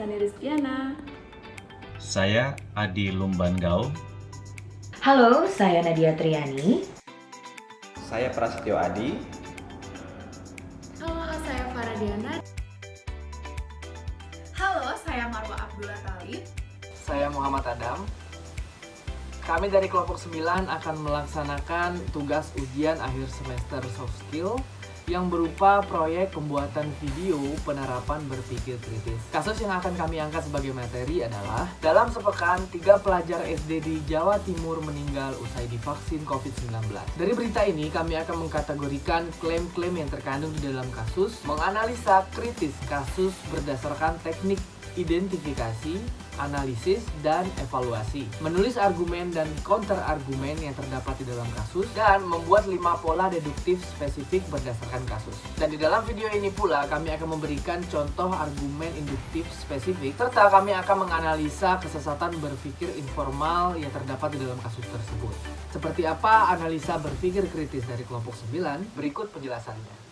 Sani Rizkiana. Saya Adi Lumbanggau. Halo, saya Nadia Triani. Saya Prasetyo Adi. Halo, saya Faradiana. Halo, saya Marwa Abdullah Talib. Saya Muhammad Adam. Kami dari kelompok 9 akan melaksanakan tugas ujian akhir semester soft skill yang berupa proyek pembuatan video penerapan berpikir kritis. Kasus yang akan kami angkat sebagai materi adalah dalam sepekan 3 pelajar SD di Jawa Timur meninggal usai divaksin COVID-19. Dari berita ini kami akan mengkategorikan klaim-klaim yang terkandung di dalam kasus, menganalisa kritis kasus berdasarkan teknik identifikasi, analisis, dan evaluasi, menulis argumen dan counter-argumen yang terdapat di dalam kasus, dan membuat 5 pola deduktif spesifik berdasarkan kasus. Dan di dalam video ini pula kami akan memberikan contoh argumen induktif spesifik, serta kami akan menganalisa kesesatan berpikir informal yang terdapat di dalam kasus tersebut. Seperti apa analisa berpikir kritis dari kelompok 9? Berikut penjelasannya.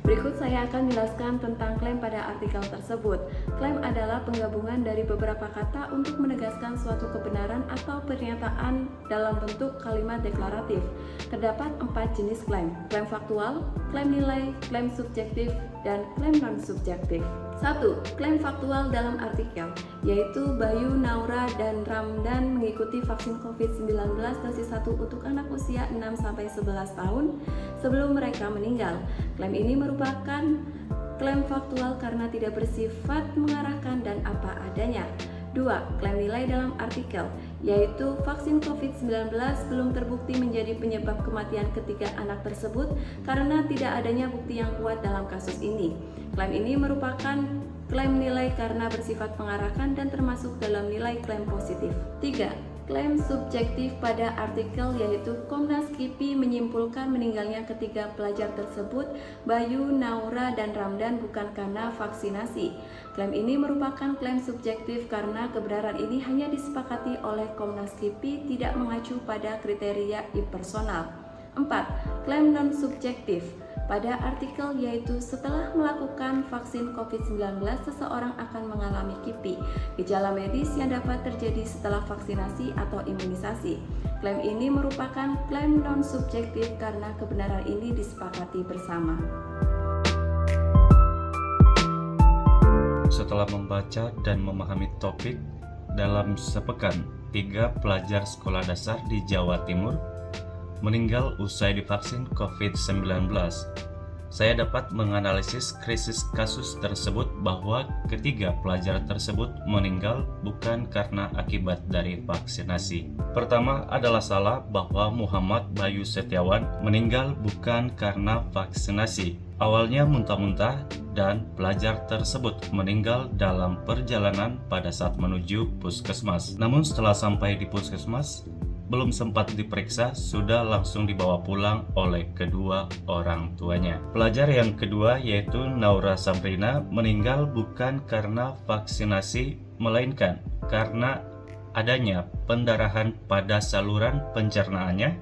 Berikut saya akan menjelaskan tentang klaim pada artikel tersebut. Klaim adalah penggabungan dari beberapa kata untuk menegaskan suatu kebenaran atau pernyataan dalam bentuk kalimat deklaratif. Terdapat 4 jenis klaim: klaim faktual, klaim nilai, klaim subjektif, dan klaim non-subjektif. 1. Klaim faktual dalam artikel, yaitu Bayu, Naura, dan Ramdan mengikuti vaksin COVID-19 dosis 1 untuk anak usia 6-11 tahun sebelum mereka meninggal. Klaim ini merupakan klaim faktual karena tidak bersifat mengarahkan dan apa adanya. 2. Klaim nilai dalam artikel, yaitu vaksin COVID-19 belum terbukti menjadi penyebab kematian ketiga anak tersebut karena tidak adanya bukti yang kuat dalam kasus ini. Klaim ini merupakan klaim nilai karena bersifat mengarahkan dan termasuk dalam nilai klaim positif. 3. Klaim subjektif pada artikel, yaitu Komnas KIPI menyimpulkan meninggalnya ketiga pelajar tersebut, Bayu, Naura, dan Ramdan, bukan karena vaksinasi. Klaim ini merupakan klaim subjektif karena kebenaran ini hanya disepakati oleh Komnas KIPI, tidak mengacu pada kriteria impersonal. 4. Klaim non-subjektif pada artikel, yaitu setelah melakukan vaksin COVID-19 seseorang akan mengalami KIPI, gejala medis yang dapat terjadi setelah vaksinasi atau imunisasi. Klaim ini merupakan klaim non-subjektif karena kebenaran ini disepakati bersama. Setelah membaca dan memahami topik, dalam sepekan 3 pelajar sekolah dasar di Jawa Timur meninggal usai divaksin COVID-19. Saya dapat menganalisis krisis kasus tersebut bahwa ketiga pelajar tersebut meninggal bukan karena akibat dari vaksinasi. Pertama adalah salah bahwa Muhammad Bayu Setiawan meninggal bukan karena vaksinasi. Awalnya muntah-muntah dan pelajar tersebut meninggal dalam perjalanan pada saat menuju puskesmas. Namun setelah sampai di puskesmas, belum sempat diperiksa, sudah langsung dibawa pulang oleh kedua orang tuanya. Pelajar yang kedua, yaitu Naura Sabrina, meninggal bukan karena vaksinasi, melainkan karena adanya pendarahan pada saluran pencernaannya,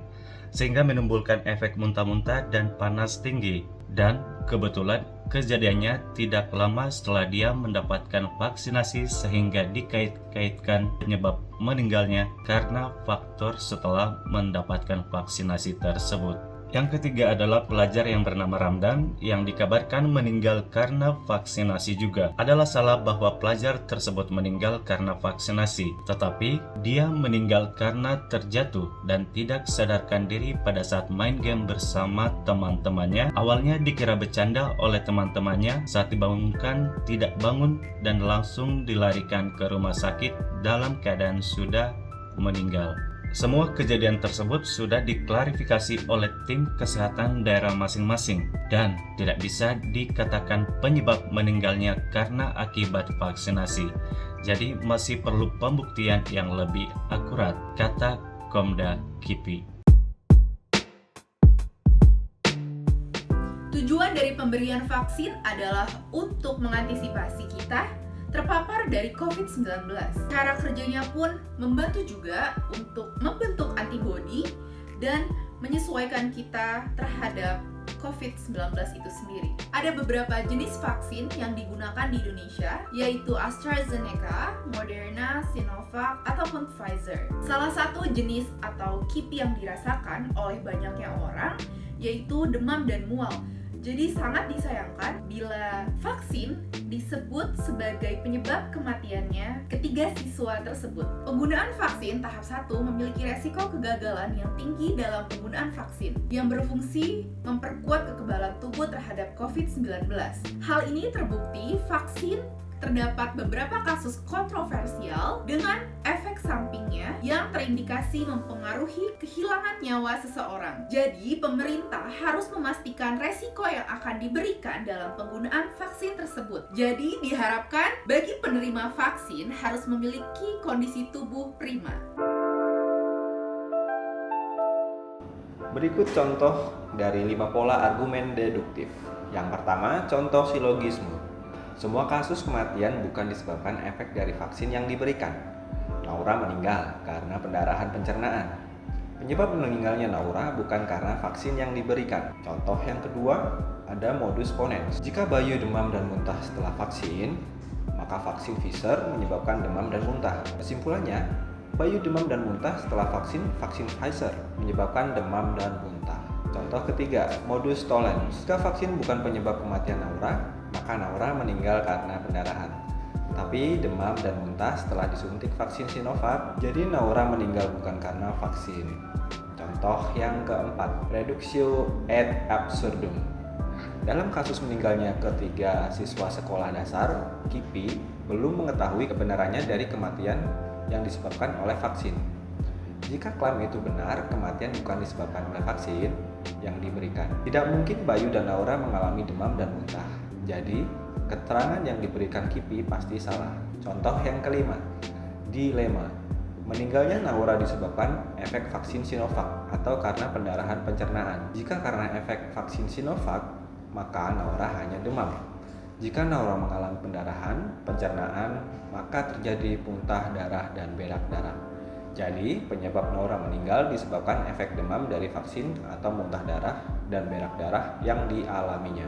sehingga menimbulkan efek muntah-muntah dan panas tinggi. Dan kebetulan kejadiannya tidak lama setelah dia mendapatkan vaksinasi, sehingga dikait-kaitkan penyebab meninggalnya karena faktor setelah mendapatkan vaksinasi tersebut. Yang ketiga adalah pelajar yang bernama Ramdan yang dikabarkan meninggal karena vaksinasi juga. Adalah salah bahwa pelajar tersebut meninggal karena vaksinasi, tetapi dia meninggal karena terjatuh dan tidak sadarkan diri pada saat main game bersama teman-temannya. Awalnya dikira bercanda oleh teman-temannya, saat dibangunkan tidak bangun dan langsung dilarikan ke rumah sakit dalam keadaan sudah meninggal. Semua kejadian tersebut sudah diklarifikasi oleh tim kesehatan daerah masing-masing dan tidak bisa dikatakan penyebab meninggalnya karena akibat vaksinasi. Jadi masih perlu pembuktian yang lebih akurat, kata Komda KIPI. Tujuan dari pemberian vaksin adalah untuk mengantisipasi kita terpapar dari COVID-19. Cara kerjanya pun membantu juga untuk membentuk antibodi dan menyesuaikan kita terhadap COVID-19 itu sendiri. Ada beberapa jenis vaksin yang digunakan di Indonesia, yaitu AstraZeneca, Moderna, Sinovac, ataupun Pfizer. Salah satu jenis atau KIPI yang dirasakan oleh banyaknya orang yaitu demam dan mual. Jadi sangat disayangkan bila vaksin disebut sebagai penyebab kematiannya ketiga siswa tersebut. Penggunaan vaksin tahap 1 memiliki resiko kegagalan yang tinggi dalam penggunaan vaksin yang berfungsi memperkuat kekebalan tubuh terhadap COVID-19. Hal ini terbukti vaksin terdapat beberapa kasus kontroversial dengan efek sampingnya yang terindikasi mempengaruhi kehilangan nyawa seseorang. Jadi, pemerintah harus memastikan resiko yang akan diberikan dalam penggunaan vaksin tersebut. Jadi, diharapkan bagi penerima vaksin harus memiliki kondisi tubuh prima. Berikut contoh dari 5 pola argumen deduktif. Yang pertama, contoh silogisme. Semua kasus kematian bukan disebabkan efek dari vaksin yang diberikan. Naura meninggal karena pendarahan pencernaan. Penyebab meninggalnya Naura bukan karena vaksin yang diberikan. Contoh yang kedua, ada modus ponens. Jika Bayu demam dan muntah setelah vaksin, maka vaksin Pfizer menyebabkan demam dan muntah. Kesimpulannya, Bayu demam dan muntah setelah vaksin Pfizer menyebabkan demam dan muntah. Contoh ketiga, modus tollens. Jika vaksin bukan penyebab kematian Naura, maka Naura meninggal karena pendarahan. Tapi demam dan muntah setelah disuntik vaksin Sinovac, jadi Naura meninggal bukan karena vaksin. Contoh yang keempat, reductio ad absurdum. Dalam kasus meninggalnya ketiga siswa sekolah dasar, KIPI belum mengetahui kebenarannya dari kematian yang disebabkan oleh vaksin. Jika klaim itu benar, kematian bukan disebabkan oleh vaksin yang diberikan. Tidak mungkin Bayu dan Naura mengalami demam dan muntah. Jadi, keterangan yang diberikan KIPI pasti salah. Contoh yang kelima, dilema. Meninggalnya Naura disebabkan efek vaksin Sinovac atau karena pendarahan pencernaan. Jika karena efek vaksin Sinovac, maka Naura hanya demam. Jika Naura mengalami pendarahan, pencernaan, maka terjadi muntah darah dan berak darah. Jadi, penyebab Naura meninggal disebabkan efek demam dari vaksin atau muntah darah dan berak darah yang dialaminya.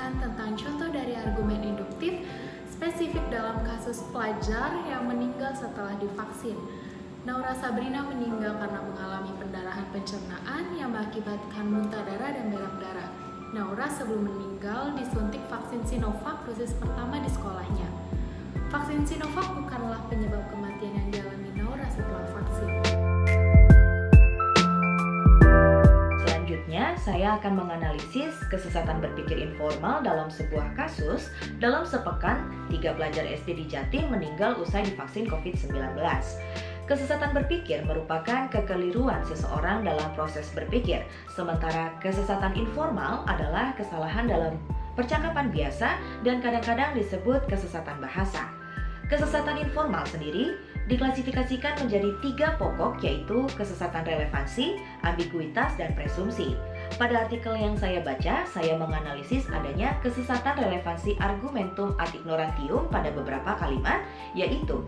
Tentang contoh dari argumen induktif spesifik dalam kasus pelajar yang meninggal setelah divaksin. Naura Sabrina meninggal karena mengalami pendarahan pencernaan yang mengakibatkan muntah darah dan berak darah. Naura sebelum meninggal disuntik vaksin Sinovac dosis pertama di sekolahnya. Vaksin Sinovac bukanlah penyebab kematian yang dialami Naura setelah vaksin. Selanjutnya, saya akan menganalisis kesesatan berpikir informal dalam sebuah kasus. Dalam sepekan, 3 pelajar SD di Jatim meninggal usai divaksin COVID-19. Kesesatan berpikir merupakan kekeliruan seseorang dalam proses berpikir, sementara kesesatan informal adalah kesalahan dalam percakapan biasa dan kadang-kadang disebut kesesatan bahasa. Kesesatan informal sendiri diklasifikasikan menjadi 3 pokok, yaitu kesesatan relevansi, ambiguitas, dan presumsi. Pada artikel yang saya baca, saya menganalisis adanya kesesatan relevansi argumentum ad ignorantium pada beberapa kalimat, yaitu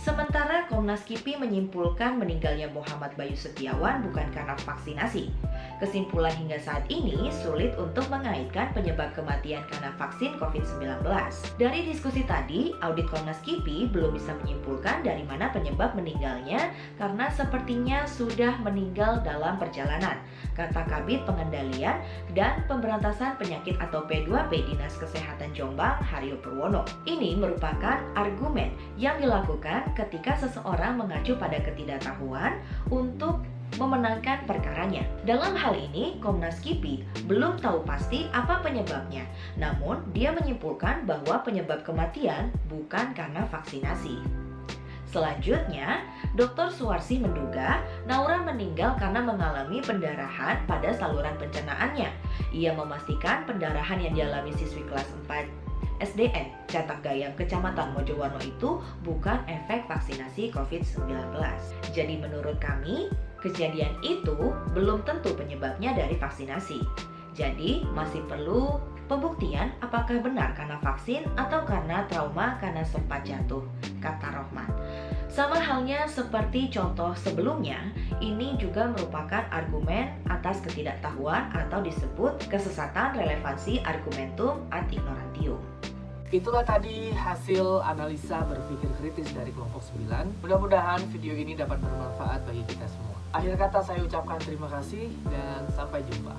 sementara Komnas KIPI menyimpulkan meninggalnya Muhammad Bayu Setiawan bukan karena vaksinasi. Kesimpulan hingga saat ini sulit untuk mengaitkan penyebab kematian karena vaksin COVID-19. Dari diskusi tadi, audit Komnas KIPI belum bisa menyimpulkan dari mana penyebab meninggalnya karena sepertinya sudah meninggal dalam perjalanan, kata Kabid Pengendalian dan Pemberantasan Penyakit atau P2P Dinas Kesehatan Jombang, Haryo Purwono. Ini merupakan argumen yang dilakukan ketika seseorang mengacu pada ketidaktahuan untuk memenangkan perkaranya. Dalam hal ini, Komnas KIPI belum tahu pasti apa penyebabnya, namun dia menyimpulkan bahwa penyebab kematian bukan karena vaksinasi. Selanjutnya, Dr. Suwarsi menduga Naura meninggal karena mengalami pendarahan pada saluran pencernaannya. Ia memastikan pendarahan yang dialami siswi kelas 4 SDN Catak Gayam, Kecamatan Mojowarno itu bukan efek vaksinasi COVID-19. Jadi menurut kami, kejadian itu belum tentu penyebabnya dari vaksinasi. Jadi masih perlu pembuktian apakah benar karena vaksin atau karena trauma karena sempat jatuh, kata Rohman. Sama halnya seperti contoh sebelumnya, ini juga merupakan argumen atas ketidaktahuan atau disebut kesesatan relevansi argumentum ad ignorantium. Itulah tadi hasil analisa berpikir kritis dari kelompok 9. Mudah-mudahan video ini dapat bermanfaat bagi kita semua. Akhir kata saya ucapkan terima kasih dan sampai jumpa.